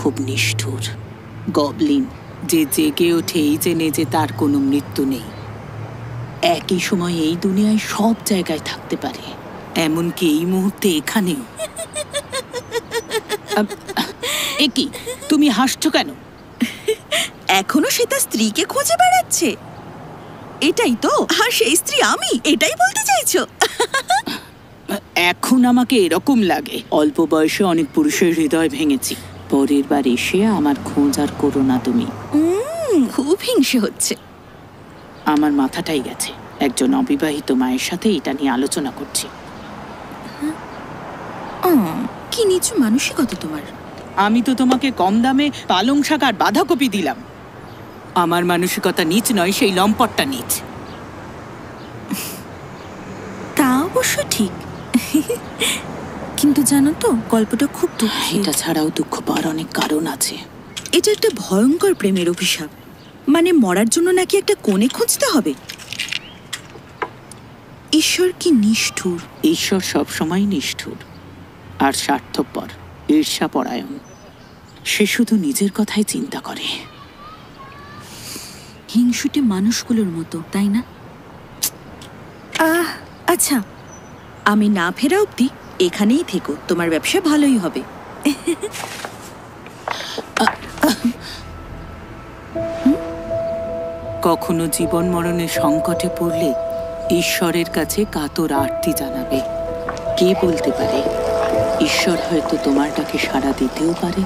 খুব নিষ্ঠুর গবলিন, যে জেগে ওঠে এই জেনে যে তার কোনো মৃত্যু নেই। একই সময় এই দুনিয়ায় সব জায়গায় থাকতে পারে, এমনকি এই মুহূর্তে এখানেও। একি, তুমি হাসছো কেন? এখনো সে তার স্ত্রীকে খুঁজে বেড়াচ্ছে, এটাই তো? আর সেই স্ত্রী আমি, এটাই বলতে চাইছো? এখন আমাকে এরকম লাগে, অল্প বয়সে অনেক পুরুষের হৃদয় ভেঙেছি। পরের বার এসে আমার খোঁজ আর করো না তুমি। খুব হিংসে হচ্ছে। আমার মাথাটাই গেছে। একজন অবিবাহিত মায়ের সাথে এটা নিয়ে আলোচনা করছি। কি নিচু মানসিকতা তোমার। আমি তো তোমাকে কম দামে পালং শাক আর বাঁধাকপি দিলাম। আমার মানসিকতা নিচ নয়, সেই লম্পটটা নিচ। তা অবশ্য ঠিক, কিন্তু জানো তো গল্পটা খুব দুঃখের। এটা ছাড়াও দুঃখ পাওয়ার অনেক কারণ আছে। এটা একটা ভয়ঙ্কর প্রেমের অভিশাপ। মানে মরার জন্য নাকি একটা কোণে খুঁজতে হবে। ঈশ্বর কি নিষ্ঠুর। ঈশ্বর সবসময় নিষ্ঠুর আর স্বার্থপর, ঈর্ষাপরায়ণ। সে শুধু নিজের কথাই চিন্তা করে। হিংসুটে মানুষগুলোর মতো, তাই না? আচ্ছা, আমি না ফেরা অবধি এখানেই থেকো, তোমার ব্যবসা ভালোই হবে। কখনো জীবন মরণের সংকটে পড়লে ঈশ্বরের কাছে কাতর আরতি জানাবে। কে বলতে পারে, ঈশ্বর হয়তো তোমার ডাকে সাড়া দিতেও পারে।